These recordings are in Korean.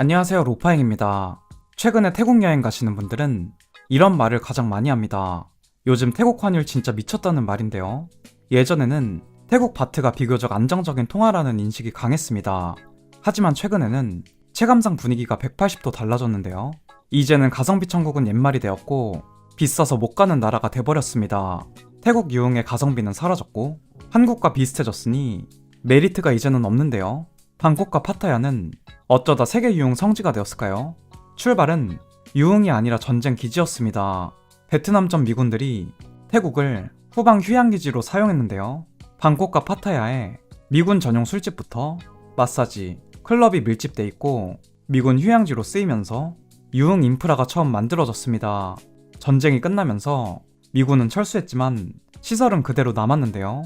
안녕하세요, 로파행입니다. 최근에 태국 여행 가시는 분들은 이런 말을 가장 많이 합니다. 요즘 태국 환율 진짜 미쳤다는 말인데요. 예전에는 태국 바트가 비교적 안정적인 통화라는 인식이 강했습니다. 하지만 최근에는 체감상 분위기가 180도 달라졌는데요. 이제는 가성비 천국은 옛말이 되었고 비싸서 못 가는 나라가 돼버렸습니다. 태국 유흥의 가성비는 사라졌고 한국과 비슷해졌으니 메리트가 이제는 없는데요. 방콕과 파타야는 어쩌다 세계 유흥 성지가 되었을까요? 출발은 유흥이 아니라 전쟁 기지였습니다. 베트남전 미군들이 태국을 후방 휴양기지로 사용했는데요. 방콕과 파타야에 미군 전용 술집부터 마사지, 클럽이 밀집돼 있고 미군 휴양지로 쓰이면서 유흥 인프라가 처음 만들어졌습니다. 전쟁이 끝나면서 미군은 철수했지만 시설은 그대로 남았는데요.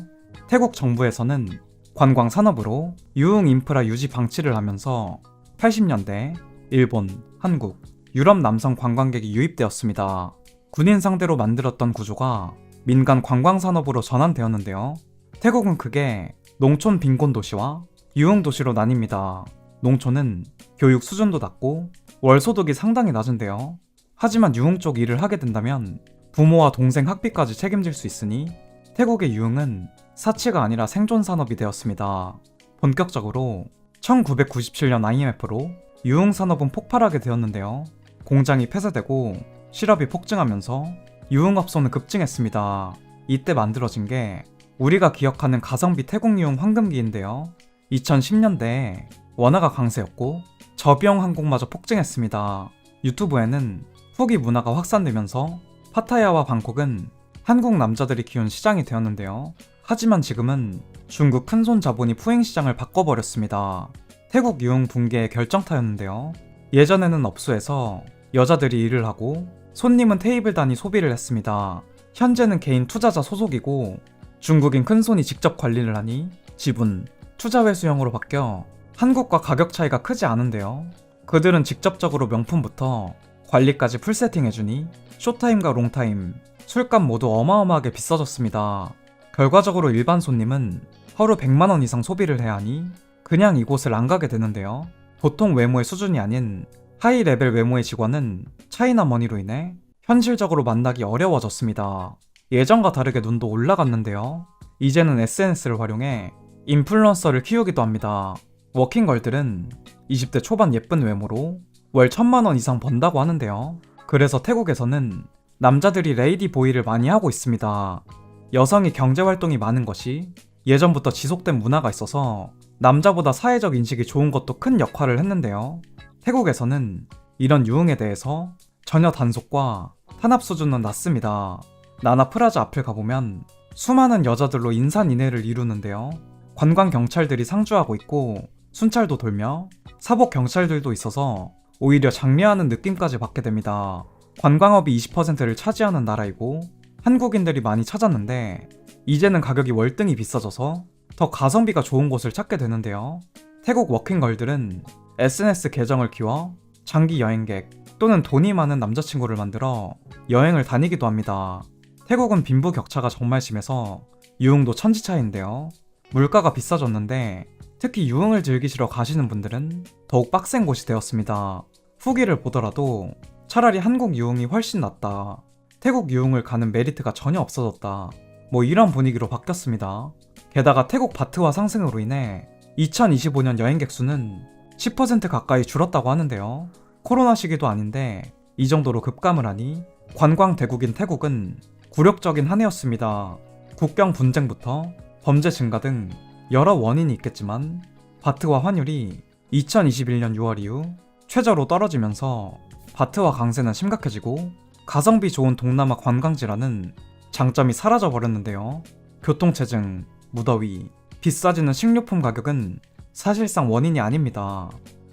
태국 정부에서는 관광 산업으로 유흥 인프라 유지 방치를 하면서 80년대 일본, 한국, 유럽 남성 관광객이 유입되었습니다. 군인 상대로 만들었던 구조가 민간 관광 산업으로 전환되었는데요. 태국은 크게 농촌 빈곤 도시와 유흥 도시로 나뉩니다. 농촌은 교육 수준도 낮고 월소득이 상당히 낮은데요. 하지만 유흥 쪽 일을 하게 된다면 부모와 동생 학비까지 책임질 수 있으니 태국의 유흥은 사치가 아니라 생존 산업이 되었습니다. 본격적으로 1997년 IMF로 유흥 산업은 폭발하게 되었는데요. 공장이 폐쇄되고 실업이 폭증하면서 유흥업소는 급증했습니다. 이때 만들어진 게 우리가 기억하는 가성비 태국 유흥 황금기인데요. 2010년대에 원화가 강세였고 저비용 항공마저 폭증했습니다. 유튜브에는 후기 문화가 확산되면서 파타야와 방콕은 한국 남자들이 키운 시장이 되었는데요. 하지만 지금은 중국 큰손 자본이 푸행시장을 바꿔버렸습니다. 태국 유흥 붕괴의 결정타였는데요. 예전에는 업소에서 여자들이 일을 하고 손님은 테이블 단위 소비를 했습니다. 현재는 개인 투자자 소속이고 중국인 큰손이 직접 관리를 하니 지분, 투자 회수형으로 바뀌어 한국과 가격 차이가 크지 않은데요. 그들은 직접적으로 명품부터 관리까지 풀세팅해주니 쇼타임과 롱타임, 술값 모두 어마어마하게 비싸졌습니다. 결과적으로 일반 손님은 하루 100만원 이상 소비를 해야 하니 그냥 이곳을 안 가게 되는데요. 보통 외모의 수준이 아닌 하이 레벨 외모의 직원은 차이나 머니로 인해 현실적으로 만나기 어려워졌습니다. 예전과 다르게 눈도 올라갔는데요. 이제는 SNS를 활용해 인플루언서를 키우기도 합니다. 워킹걸들은 20대 초반 예쁜 외모로 월 1000만원 이상 번다고 하는데요. 그래서 태국에서는 남자들이 레이디 보이를 많이 하고 있습니다. 여성이 경제활동이 많은 것이 예전부터 지속된 문화가 있어서 남자보다 사회적 인식이 좋은 것도 큰 역할을 했는데요. 태국에서는 이런 유흥에 대해서 전혀 단속과 탄압 수준은 낮습니다. 나나 프라자 앞을 가보면 수많은 여자들로 인산인해를 이루는데요. 관광 경찰들이 상주하고 있고 순찰도 돌며 사복 경찰들도 있어서 오히려 장려하는 느낌까지 받게 됩니다. 관광업이 20%를 차지하는 나라이고 한국인들이 많이 찾았는데 이제는 가격이 월등히 비싸져서 더 가성비가 좋은 곳을 찾게 되는데요. 태국 워킹걸들은 SNS 계정을 키워 장기 여행객 또는 돈이 많은 남자친구를 만들어 여행을 다니기도 합니다. 태국은 빈부격차가 정말 심해서 유흥도 천지차이인데요. 물가가 비싸졌는데 특히 유흥을 즐기시러 가시는 분들은 더욱 빡센 곳이 되었습니다. 후기를 보더라도 차라리 한국 유흥이 훨씬 낫다, 태국 유흥을 가는 메리트가 전혀 없어졌다, 뭐 이런 분위기로 바뀌었습니다. 게다가 태국 바트화 상승으로 인해 2025년 여행객 수는 10% 가까이 줄었다고 하는데요. 코로나 시기도 아닌데 이 정도로 급감을 하니 관광 대국인 태국은 굴욕적인 한 해였습니다. 국경 분쟁부터 범죄 증가 등 여러 원인이 있겠지만 바트화 환율이 2021년 6월 이후 최저로 떨어지면서 바트화 강세는 심각해지고 가성비 좋은 동남아 관광지라는 장점이 사라져버렸는데요. 교통체증, 무더위, 비싸지는 식료품 가격은 사실상 원인이 아닙니다.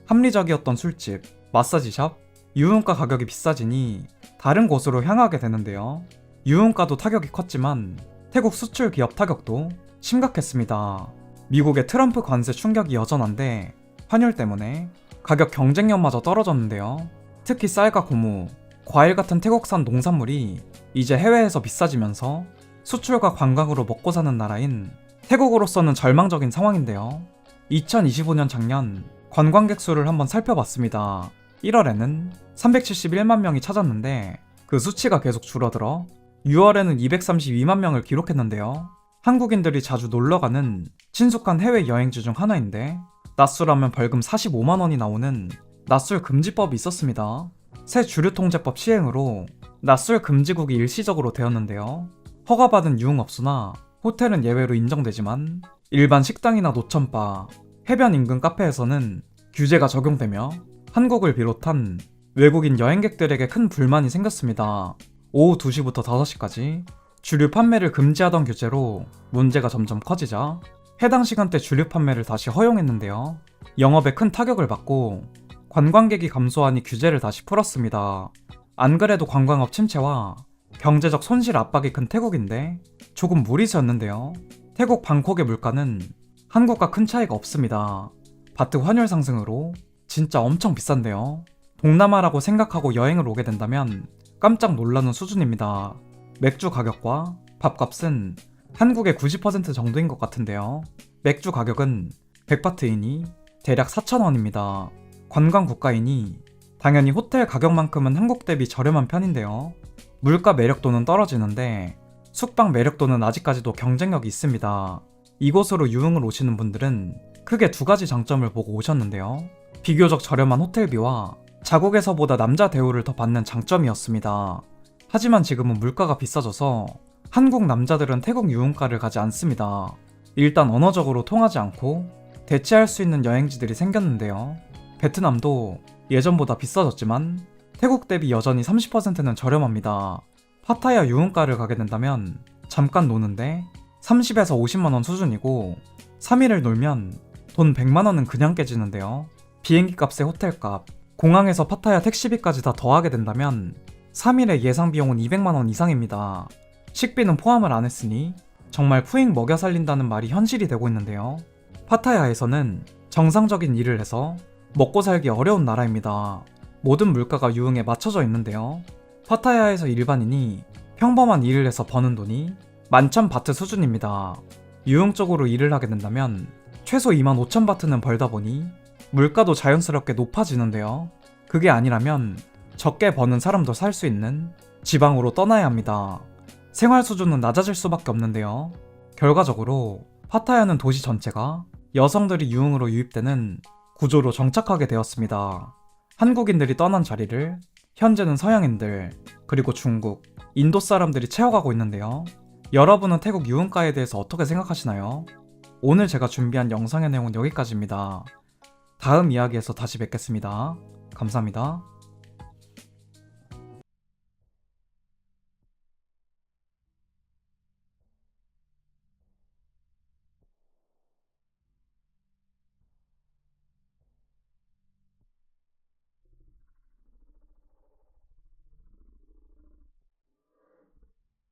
합리적이었던 술집, 마사지샵, 유흥가 가격이 비싸지니 다른 곳으로 향하게 되는데요. 유흥가도 타격이 컸지만 태국 수출 기업 타격도 심각했습니다. 미국의 트럼프 관세 충격이 여전한데 환율 때문에 가격 경쟁력마저 떨어졌는데요. 특히 쌀과 고무, 과일 같은 태국산 농산물이 이제 해외에서 비싸지면서 수출과 관광으로 먹고 사는 나라인 태국으로서는 절망적인 상황인데요. 2025년 작년 관광객 수를 한번 살펴봤습니다. 1월에는 371만 명이 찾았는데 그 수치가 계속 줄어들어 6월에는 232만 명을 기록했는데요. 한국인들이 자주 놀러가는 친숙한 해외 여행지 중 하나인데 낮술하면 벌금 45만 원이 나오는 낮술 금지법이 있었습니다. 새 주류통제법 시행으로 낮술 금지국이 일시적으로 되었는데요. 허가받은 유흥업소나 호텔은 예외로 인정되지만 일반 식당이나 노천바, 해변 인근 카페에서는 규제가 적용되며 한국을 비롯한 외국인 여행객들에게 큰 불만이 생겼습니다. 오후 2시부터 5시까지 주류 판매를 금지하던 규제로 문제가 점점 커지자 해당 시간대 주류 판매를 다시 허용했는데요. 영업에 큰 타격을 받고 관광객이 감소하니 규제를 다시 풀었습니다. 안 그래도 관광업 침체와 경제적 손실 압박이 큰 태국인데 조금 무리수였는데요. 태국 방콕의 물가는 한국과 큰 차이가 없습니다. 바트 환율 상승으로 진짜 엄청 비싼데요. 동남아라고 생각하고 여행을 오게 된다면 깜짝 놀라는 수준입니다. 맥주 가격과 밥값은 한국의 90% 정도인 것 같은데요. 맥주 가격은 100바트이니 대략 4,000원입니다. 관광 국가이니 당연히 호텔 가격만큼은 한국 대비 저렴한 편인데요. 물가 매력도는 떨어지는데 숙박 매력도는 아직까지도 경쟁력이 있습니다. 이곳으로 유흥을 오시는 분들은 크게 두 가지 장점을 보고 오셨는데요. 비교적 저렴한 호텔비와 자국에서보다 남자 대우를 더 받는 장점이었습니다. 하지만 지금은 물가가 비싸져서 한국 남자들은 태국 유흥가를 가지 않습니다. 일단 언어적으로 통하지 않고 대체할 수 있는 여행지들이 생겼는데요. 베트남도 예전보다 비싸졌지만 태국 대비 여전히 30%는 저렴합니다. 파타야 유흥가를 가게 된다면 잠깐 노는데 30에서 50만원 수준이고 3일을 놀면 돈 100만원은 그냥 깨지는데요. 비행기 값에 호텔값, 공항에서 파타야 택시비까지 다 더하게 된다면 3일의 예상 비용은 200만원 이상입니다. 식비는 포함을 안 했으니 정말 푸잉 먹여 살린다는 말이 현실이 되고 있는데요. 파타야에서는 정상적인 일을 해서 먹고 살기 어려운 나라입니다. 모든 물가가 유흥에 맞춰져 있는데요. 파타야에서 일반인이 평범한 일을 해서 버는 돈이 11,000바트 수준입니다. 유흥 쪽으로 일을 하게 된다면 최소 25,000바트는 벌다 보니 물가도 자연스럽게 높아지는데요. 그게 아니라면 적게 버는 사람도 살 수 있는 지방으로 떠나야 합니다. 생활 수준은 낮아질 수밖에 없는데요. 결과적으로 파타야는 도시 전체가 여성들이 유흥으로 유입되는 구조로 정착하게 되었습니다. 한국인들이 떠난 자리를 현재는 서양인들, 그리고 중국, 인도 사람들이 채워가고 있는데요. 여러분은 태국 유흥가에 대해서 어떻게 생각하시나요? 오늘 제가 준비한 영상의 내용은 여기까지입니다. 다음 이야기에서 다시 뵙겠습니다. 감사합니다.